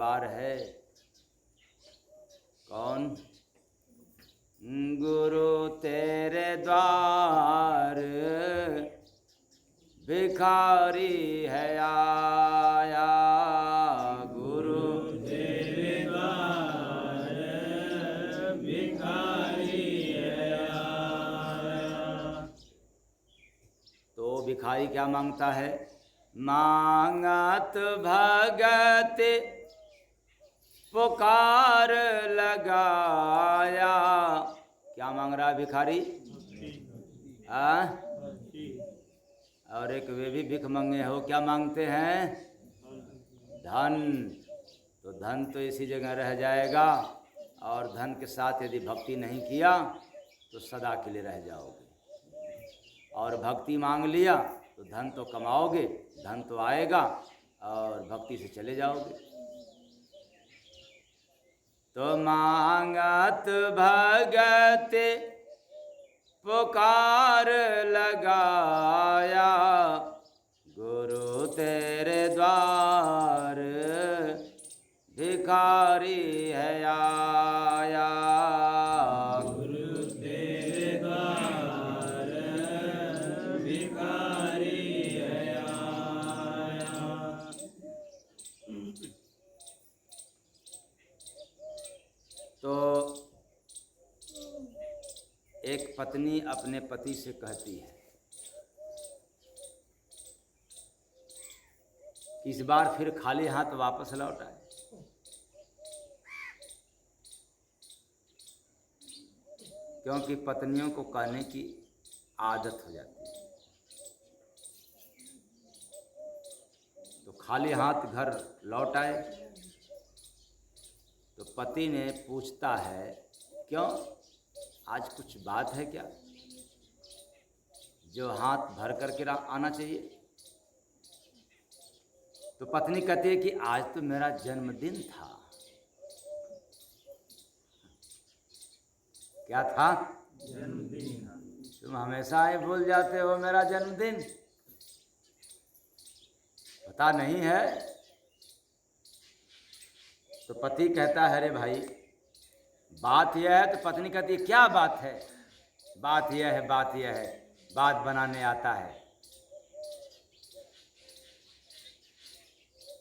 दरबार है। कौन? गुरु तेरे द्वार भिखारी है आया, गुरु तेरे द्वार भिखारी है आया। तो भिखारी क्या मांगता है? मांगत भगत पुकार लगाया। क्या मांग रहा है भिखारी? और एक वे भी भिख मंगे हो, क्या मांगते हैं? धन। तो धन तो इसी जगह रह जाएगा, और धन के साथ यदि भक्ति नहीं किया तो सदा के लिए रह जाओगे। और भक्ति मांग लिया तो धन तो कमाओगे, धन तो आएगा, और भक्ति से चले जाओगे। तो मांगत भगत पुकार लगाया, गुरु तेरे द्वार भिखारी है आया, गुरु तेरे द्वार भिखारी है आया। तो एक पत्नी अपने पति से कहती है कि इस बार फिर खाली हाथ वापस लौट आए। क्योंकि पत्नियों को कहने की आदत हो जाती है। तो खाली हाथ घर लौट आए। तो पति ने पूछता है, क्यों, आज कुछ बात है क्या जो हाथ भर करके आना चाहिए? तो पत्नी कहती है कि आज तो मेरा जन्मदिन था। क्या था? जन्मदिन। तुम हमेशा ही भूल जाते हो मेरा जन्मदिन, पता नहीं है? तो पति कहता है, अरे भाई बात यह है। तो पत्नी कहती है, क्या बात है? बात यह है, बात यह है, बात बनाने आता है।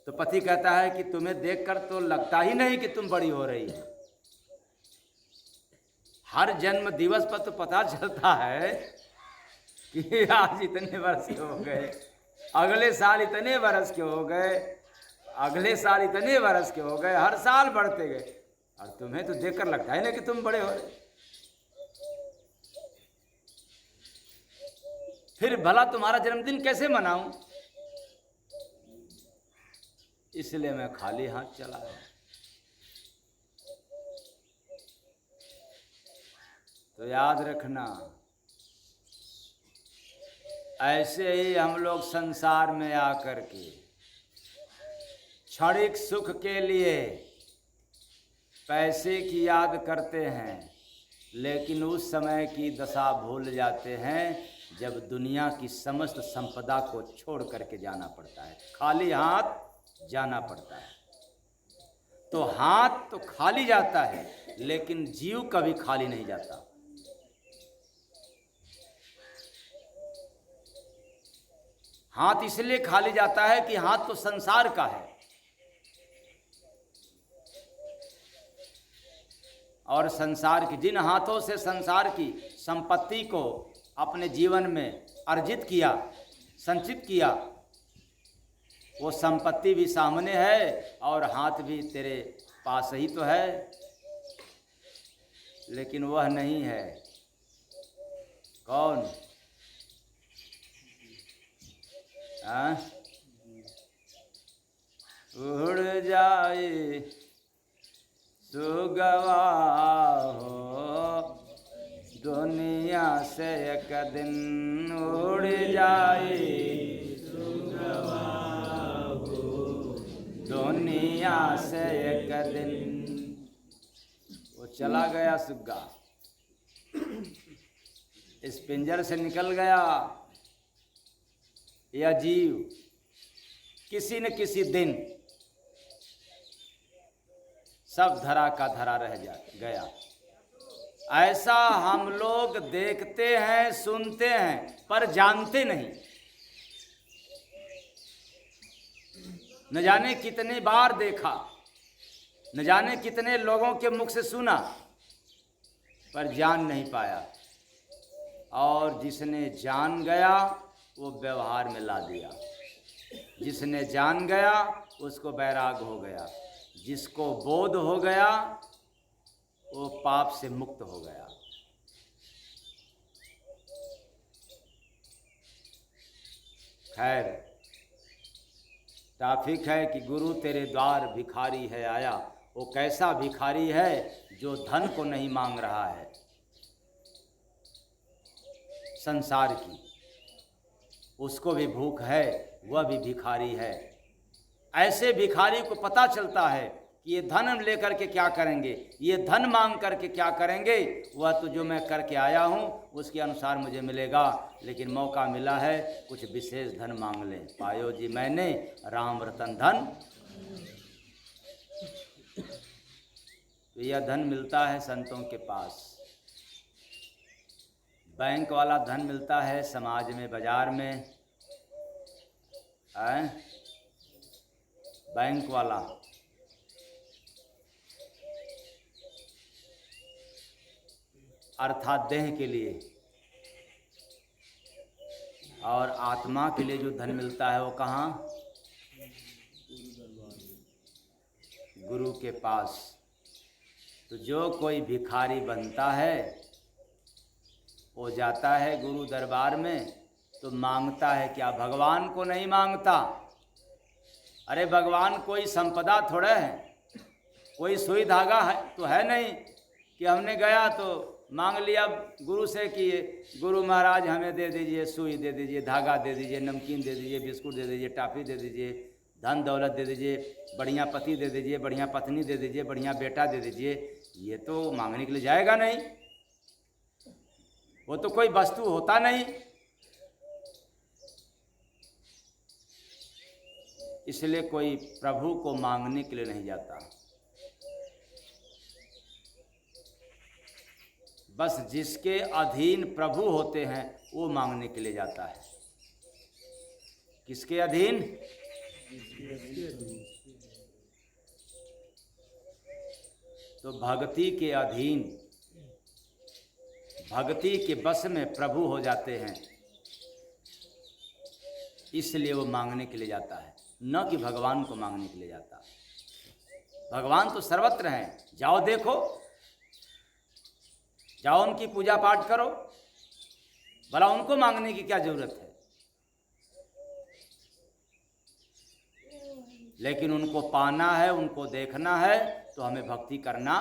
तो पति कहता है कि तुम्हें देखकर तो लगता ही नहीं कि तुम बड़ी हो रही हो। हर जन्म दिवस पर तो पता चलता है कि आज इतने वर्ष के हो गए, अगले साल इतने वर्ष के हो गए, अगले साल इतने वर्ष के हो गए, हर साल बढ़ते गए, और तुम्हें तो देखकर लगता है ना कि तुम बड़े हो रहे। फिर भला तुम्हारा जन्मदिन कैसे मनाऊं? इसलिए मैं खाली हाथ चला है। तो याद रखना, ऐसे ही हम लोग संसार में आकर के क्षणिक सुख के लिए पैसे की याद करते हैं, लेकिन उस समय की दशा भूल जाते हैं जब दुनिया की समस्त संपदा को छोड़ करके जाना पड़ता है, खाली हाथ जाना पड़ता है। तो हाथ तो खाली जाता है, लेकिन जीव कभी खाली नहीं जाता। हाथ इसलिए खाली जाता है कि हाथ तो संसार का है, और संसार की जिन हाथों से संसार की संपत्ति को अपने जीवन में अर्जित किया, संचित किया, वो संपत्ति भी सामने है और हाथ भी तेरे पास ही तो है, लेकिन वह नहीं है। कौन? उड़ जाए सुगवा हो दुनिया से एक दिन, उड़ जाए सुगवा हो दुनिया से एक दिन। वो चला गया सुग्गा, इस पिंजर से निकल गया। यह जीव किसी न किसी दिन सब धरा का धरा रह गया। ऐसा हम लोग देखते हैं, सुनते हैं, पर जानते नहीं। न जाने कितनी बार देखा, न जाने कितने लोगों के मुख से सुना, पर जान नहीं पाया। और जिसने जान गया वो व्यवहार में ला दिया। जिसने जान गया उसको वैराग हो गया। जिसको बोध हो गया वो पाप से मुक्त हो गया। खैर, टॉपिक है कि गुरु तेरे द्वार भिखारी है आया। वो कैसा भिखारी है जो धन को नहीं मांग रहा है, संसार की, उसको भी भूख है, वह भी भिखारी है। ऐसे भिखारी को पता चलता है कि ये धन लेकर के क्या करेंगे, ये धन मांग करके क्या करेंगे। वह तो जो मैं करके आया हूँ उसके अनुसार मुझे मिलेगा, लेकिन मौका मिला है कुछ विशेष धन मांग लें। पायो जी मैंने राम रतन धन। तो यह धन मिलता है संतों के पास। बैंक वाला धन मिलता है समाज में, बाजार में। बैंक वाला अर्थात देह के लिए, और आत्मा के लिए जो धन मिलता है वो कहाँ? गुरु के पास। तो जो कोई भिखारी बनता है वो जाता है गुरु दरबार में, तो मांगता है क्या? भगवान को नहीं मांगता। अरे भगवान कोई संपदा थोड़ा है, कोई सुई धागा है तो है नहीं कि हमने गया तो मांग लिया गुरु से कि गुरु महाराज हमें दे दीजिए, सुई दे दीजिए, धागा दे दीजिए, नमकीन दे दीजिए, बिस्कुट दे दीजिए, टॉफी दे दीजिए, धन दौलत दे दीजिए, बढ़िया पति दे दीजिए, बढ़िया पत्नी दे दीजिए, बढ़िया बेटा दे दीजिए। ये तो मांगने के लिए जाएगा नहीं, वो तो कोई वस्तु होता नहीं। इसलिए कोई प्रभु को मांगने के लिए नहीं जाता, बस जिसके अधीन प्रभु होते हैं वो मांगने के लिए जाता है। किसके अधीन? तो भक्ति के अधीन, भक्ति के बस में प्रभु हो जाते हैं, इसलिए वो मांगने के लिए जाता है, न कि भगवान को मांगने के लिए जाता। भगवान तो सर्वत्र हैं, जाओ देखो, जाओ उनकी पूजा पाठ करो, भला उनको मांगने की क्या जरूरत है। लेकिन उनको पाना है, उनको देखना है तो हमें भक्ति करना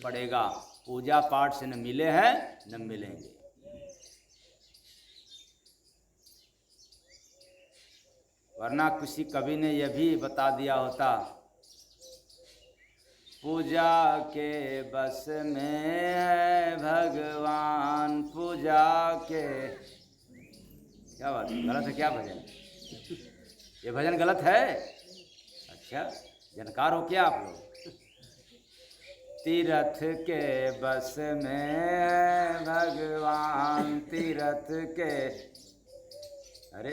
पड़ेगा। पूजा पाठ से न मिले हैं न मिलेंगे। वरना किसी कवि ने यह भी बता दिया होता, पूजा के बस में है भगवान, पूजा के। क्या बात है, गलत है क्या भजन? ये भजन गलत है? अच्छा, जानकार हो क्या आप लोग? तीरथ के बस में है भगवान, तीरथ के। अरे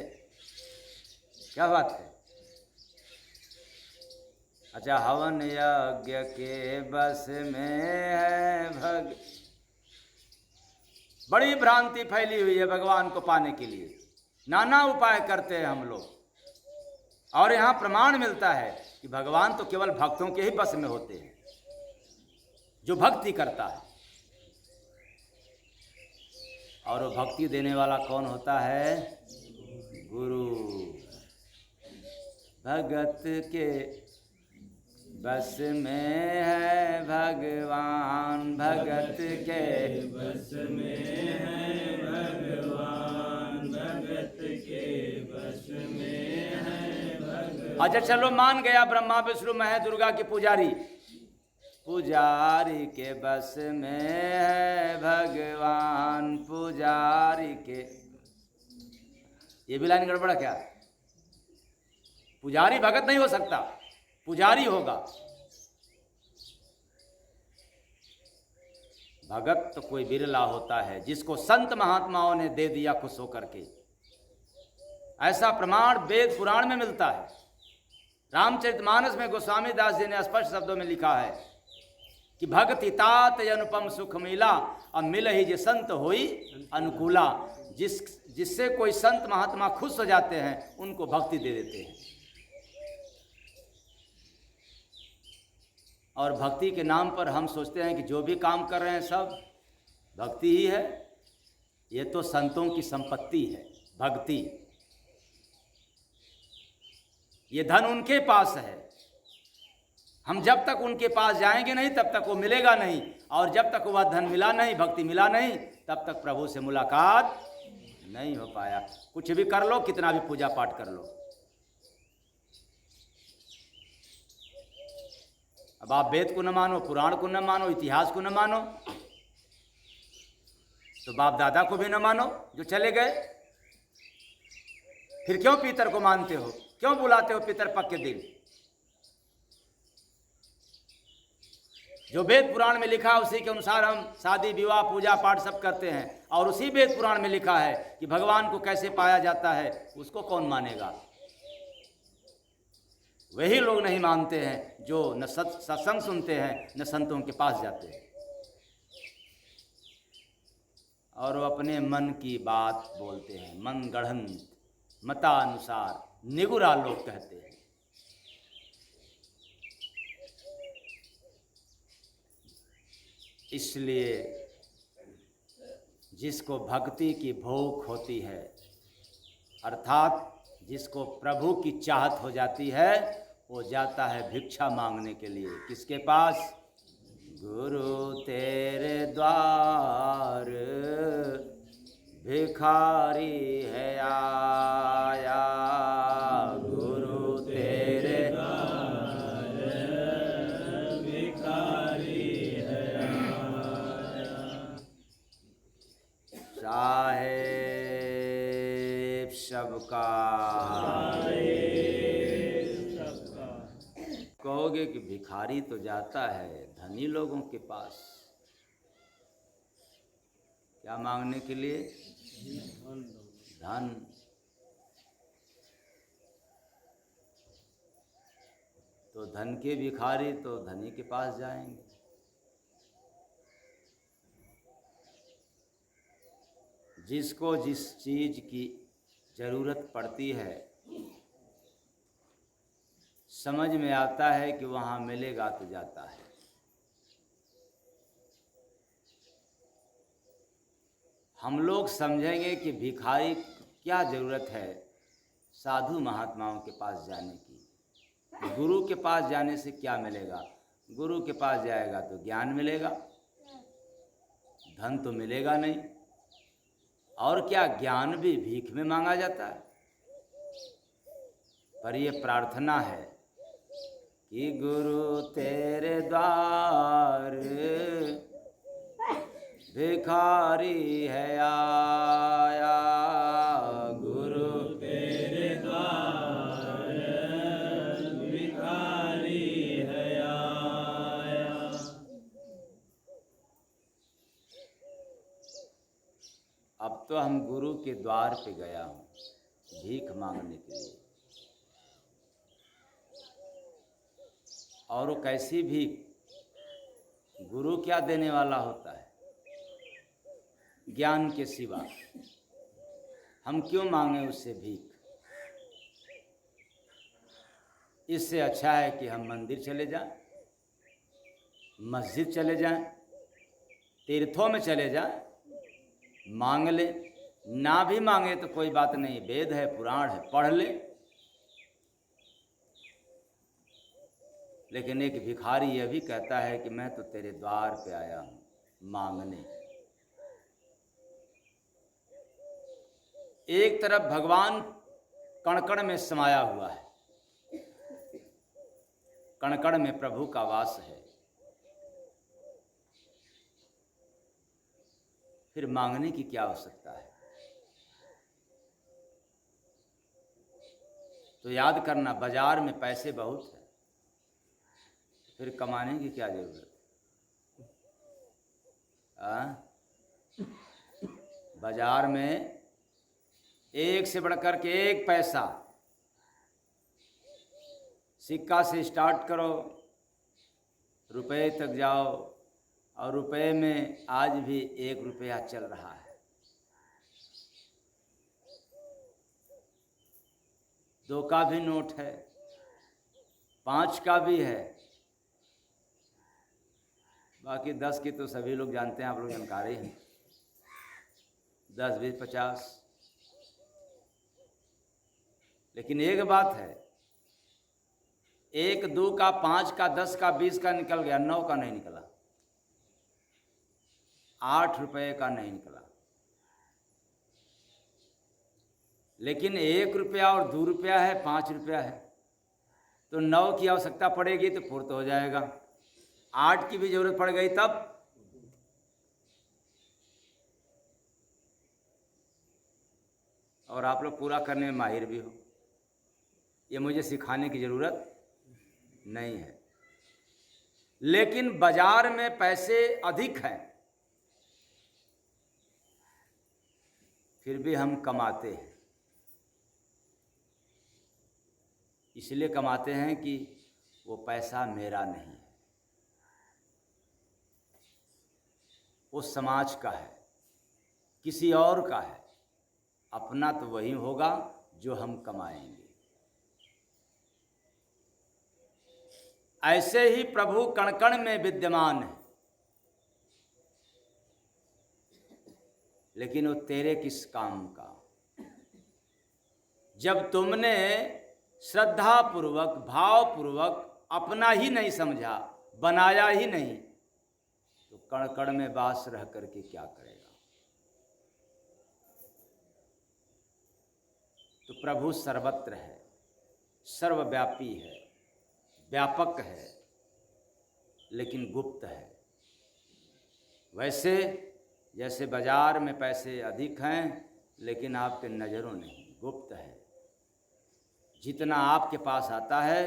क्या बात है? अच्छा, हवन यज्ञ के बस में है बड़ी भ्रांति फैली हुई है भगवान को पाने के लिए। नाना उपाय करते हैं हम लोग, और यहाँ प्रमाण मिलता है कि भगवान तो केवल भक्तों के ही बस में होते हैं, जो भक्ति करता है। और वो भक्ति देने वाला कौन होता है? गुरु। भगत के बस में है भगवान, भगत के बस में है भगवान, भगत के बस में है भगवान। अच्छा चलो, मान गया ब्रह्मा विष्णु महेश दुर्गा के पुजारी, पुजारी के बस में है भगवान, पुजारी के। ये भी लाइन गड़बड़ा क्या? पुजारी भगत नहीं हो सकता, पुजारी होगा। भगत तो कोई बिरला होता है जिसको संत महात्माओं ने दे दिया खुश होकर के। ऐसा प्रमाण वेद पुराण में मिलता है। रामचरितमानस में गोस्वामी दास जी ने स्पष्ट शब्दों में लिखा है कि भक्ति तात अनुपम सुख मिला और मिल ही जे संत होई अनुकूला। जिससे कोई संत महात्मा खुश हो जाते हैं उनको भक्ति दे देते हैं। और भक्ति के नाम पर हम सोचते हैं कि जो भी काम कर रहे हैं सब भक्ति ही है। ये तो संतों की संपत्ति है भक्ति। ये धन उनके पास है। हम जब तक उनके पास जाएंगे नहीं तब तक वो मिलेगा नहीं, और जब तक वह धन मिला नहीं, भक्ति मिला नहीं, तब तक प्रभु से मुलाकात नहीं हो पाया। कुछ भी कर लो, कितना भी पूजा पाठ कर लो, अब आप वेद को न मानो, पुराण को न मानो, इतिहास को न मानो, तो बाप दादा को भी न मानो जो चले गए, फिर क्यों पितर को मानते हो? क्यों बुलाते हो पितर पक्ष के दिन? जो वेद पुराण में लिखा है उसी के अनुसार हम शादी विवाह पूजा पाठ सब करते हैं। और उसी वेद पुराण में लिखा है कि भगवान को कैसे पाया जाता है, उसको कौन मानेगा? वही लोग नहीं मानते हैं जो न सत्संग सुनते हैं न संतों के पास जाते हैं, और वो अपने मन की बात बोलते हैं। मन गढ़ंत मतानुसार निगुरा लोग कहते हैं। इसलिए जिसको भक्ति की भूख होती है, अर्थात जिसको प्रभु की चाहत हो जाती है, वो जाता है भिक्षा मांगने के लिए। किसके पास? गुरु तेरे द्वार भिखारी है आया, गुरु तेरे द्वार भिखारी है आया। साहेब सबका कहोगे कि भिखारी तो जाता है धनी लोगों के पास, क्या मांगने के लिए? धन। तो धन के भिखारी तो धनी के पास जाएंगे। जिसको जिस चीज की जरूरत पड़ती है, समझ में आता है कि वहाँ मिलेगा तो जाता है। हम लोग समझेंगे कि भिखारी क्या ज़रूरत है साधु महात्माओं के पास जाने की, गुरु के पास जाने से क्या मिलेगा? गुरु के पास जाएगा तो ज्ञान मिलेगा, धन तो मिलेगा नहीं। और क्या ज्ञान भी भीख में मांगा जाता है? पर ये प्रार्थना है कि गुरु तेरे द्वार भिखारी है आया, गुरु तेरे द्वार भिखारी है आया। अब तो हम गुरु के द्वार पे गया हूँ भीख मांगने के लिए, और वो कैसी भीख? गुरु क्या देने वाला होता है ज्ञान के सिवा? हम क्यों मांगे उससे भीख? इससे अच्छा है कि हम मंदिर चले जाएं, मस्जिद चले जाएं, तीर्थों में चले जाएं, मांग ले। ना भी मांगे तो कोई बात नहीं, वेद है पुराण है, पढ़ ले। लेकिन एक भिखारी यह भी कहता है कि मैं तो तेरे द्वार पे आया हूँ मांगने। एक तरफ भगवान कण-कण में समाया हुआ है, कण-कण में प्रभु का वास है, फिर मांगने की क्या आवश्यकता है? तो याद करना, बाजार में पैसे बहुत है, फिर कमाने की क्या जरूरत है? बाजार में एक से बढ़कर के एक पैसा, सिक्का से स्टार्ट करो, रुपए तक जाओ, और रुपए में आज भी 1 रुपया चल रहा है। 2 का भी नोट है, 5 का भी है, बाकी 10 की तो सभी लोग जानते हैं, आप लोग जानकारी हैं। 10, 20, 50। लेकिन एक बात है, 1, 2 का, 5 का, 10 का, 20 का निकल गया, 9 का नहीं निकला, 8 रुपये का नहीं निकला। लेकिन 1 रुपया और 2 रुपया है, 5 रुपया है, तो 9 की आवश्यकता पड़ेगी तो पूर्त हो जाएगा। 8 की भी जरूरत पड़ गई तब। और आप लोग पूरा करने में माहिर भी हो, ये मुझे सिखाने की ज़रूरत नहीं है। लेकिन बाजार में पैसे अधिक हैं, फिर भी हम कमाते हैं। इसलिए कमाते हैं कि वो पैसा मेरा नहीं है, वो समाज का है, किसी और का है। अपना तो वही होगा जो हम कमाएंगे। ऐसे ही प्रभु कण कण में विद्यमान है, लेकिन वो तेरे किस काम का? जब तुमने श्रद्धा पूर्वक, भाव पूर्वक अपना ही नहीं समझा, बनाया ही नहीं, तो कण कण में वास रह करके क्या करेगा? तो प्रभु सर्वत्र है, सर्वव्यापी है, व्यापक है, लेकिन गुप्त है। वैसे जैसे बाजार में पैसे अधिक हैं, लेकिन आपके नज़रों नहीं, गुप्त है। जितना आपके पास आता है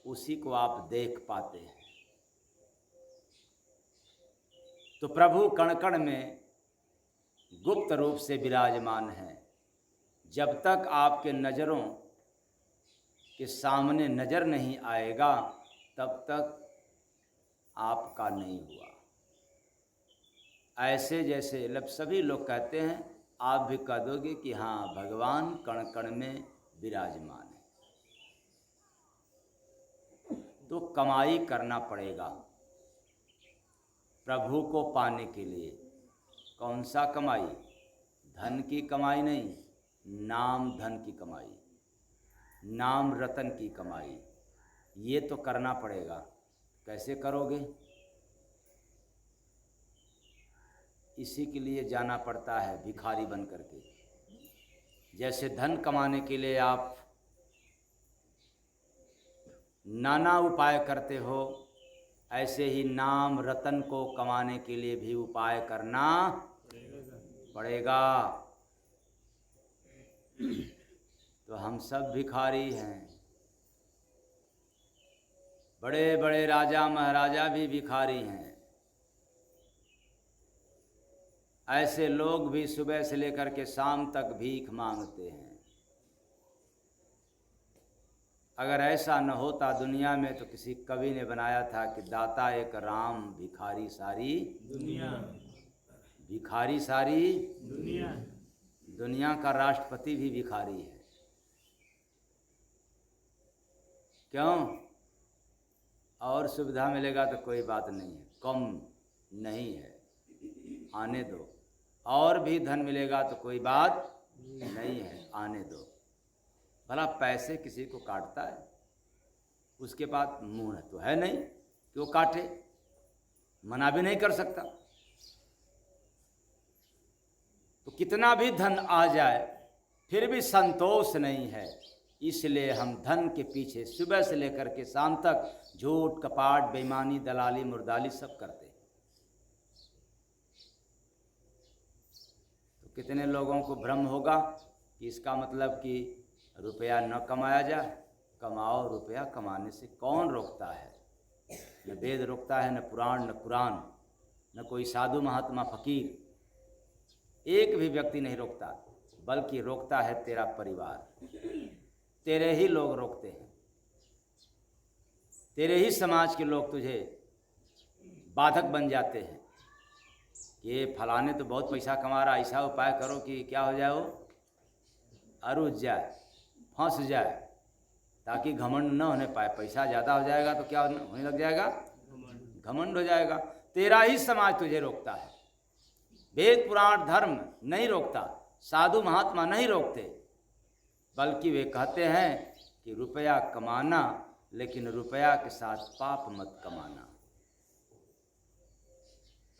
उसी को आप देख पाते हैं। तो प्रभु कण कण में गुप्त रूप से विराजमान है। जब तक आपके नज़रों के सामने नज़र नहीं आएगा, तब तक आपका नहीं हुआ। ऐसे जैसे सभी लोग कहते हैं, आप भी कह दोगे कि हाँ, भगवान कण कण में विराजमान है। तो कमाई करना पड़ेगा प्रभु को पाने के लिए। कौन सा कमाई? धन की कमाई नहीं, नाम धन की कमाई, नाम रतन की कमाई। ये तो करना पड़ेगा। कैसे करोगे? इसी के लिए जाना पड़ता है भिखारी बन करके। जैसे धन कमाने के लिए आप नाना उपाय करते हो, ऐसे ही नाम रतन को कमाने के लिए भी उपाय करना पड़ेगा। तो हम सब भिखारी हैं। बड़े बड़े राजा महाराजा भी भिखारी हैं। ऐसे लोग भी सुबह से लेकर के शाम तक भीख मांगते हैं। अगर ऐसा न होता दुनिया में, तो किसी कवि ने बनाया था कि दाता एक राम, भिखारी सारी दुनिया, भिखारी सारी दुनिया। दुनिया का राष्ट्रपति भी भिखारी है। क्यों? और सुविधा मिलेगा तो कोई बात नहीं है, कम नहीं है, आने दो। और भी धन मिलेगा तो कोई बात नहीं है, आने दो। भला पैसे किसी को काटता है? उसके पास मुंह तो है नहीं कि वो काटे, मना भी नहीं कर सकता। तो कितना भी धन आ जाए फिर भी संतोष नहीं है। इसलिए हम धन के पीछे सुबह से लेकर के शाम तक झूठ, कपाट, बेईमानी, दलाली, मुर्दाली सब करते हैं। तो कितने लोगों को भ्रम होगा कि इसका मतलब कि रुपया न कमाया जाए। कमाओ, रुपया कमाने से कौन रोकता है? न वेद रोकता है, न पुराण, न कुरान। न कोई साधु महात्मा फकीर, एक भी व्यक्ति नहीं रोकता, बल्कि रोकता है तेरा परिवार। तेरे ही लोग रोकते हैं, तेरे ही समाज के लोग तुझे बाधक बन जाते हैं। ये फलाने तो बहुत पैसा कमा रहा, ऐसा उपाय करो कि क्या हो जाए, वो अरुझ जाए, फंस जाए, ताकि घमंड न होने पाए। पैसा ज़्यादा हो जाएगा तो क्या होने लग जाएगा, घमंड हो जाएगा। तेरा ही समाज तुझे रोकता है। वेद पुराण धर्म नहीं रोकता, साधु महात्मा नहीं रोकते, बल्कि वे कहते हैं कि रुपया कमाना, लेकिन रुपया के साथ पाप मत कमाना।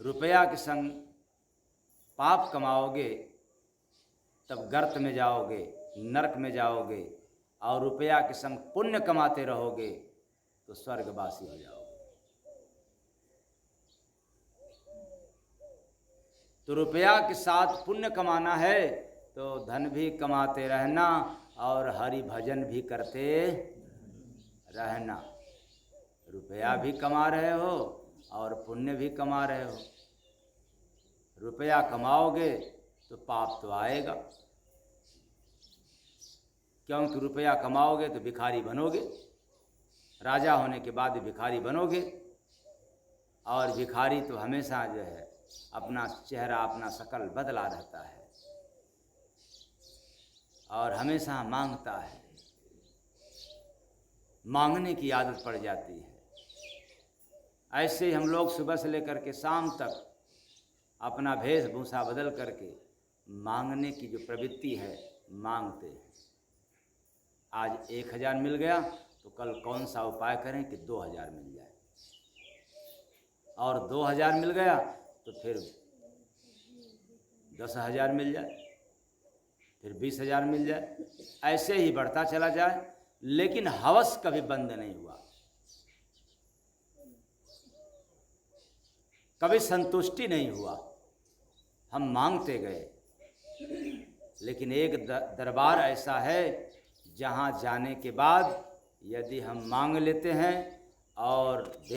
रुपया के संग पाप कमाओगे तब गर्त में जाओगे, नरक में जाओगे, और रुपया के संग पुण्य कमाते रहोगे तो स्वर्गवासी हो जाओगे। तो रुपया के साथ पुण्य कमाना है तो धन भी कमाते रहना और हरि भजन भी करते रहना। रुपया भी कमा रहे हो और पुण्य भी कमा रहे हो। रुपया कमाओगे तो पाप तो आएगा, क्योंकि रुपया कमाओगे तो भिखारी बनोगे, राजा होने के बाद भिखारी बनोगे। और भिखारी तो हमेशा जो है अपना चेहरा, अपना शकल बदला रहता है और हमेशा मांगता है, मांगने की आदत पड़ जाती है। ऐसे ही हम लोग सुबह से लेकर के शाम तक अपना वेशभूषा बदल करके मांगने की जो प्रवृत्ति है मांगते हैं। आज 1000 मिल गया तो कल कौन सा उपाय करें कि 2000 मिल जाए, और 2000 मिल गया तो फिर 10,000 मिल जाए, फिर 20,000 मिल जाए। ऐसे ही बढ़ता चला जाए, लेकिन हवस कभी बंद नहीं हुआ, कभी संतुष्टि नहीं हुआ। हम मांगते गए, लेकिन एक दरबार ऐसा है जहाँ जाने के बाद यदि हम मांग लेते हैं और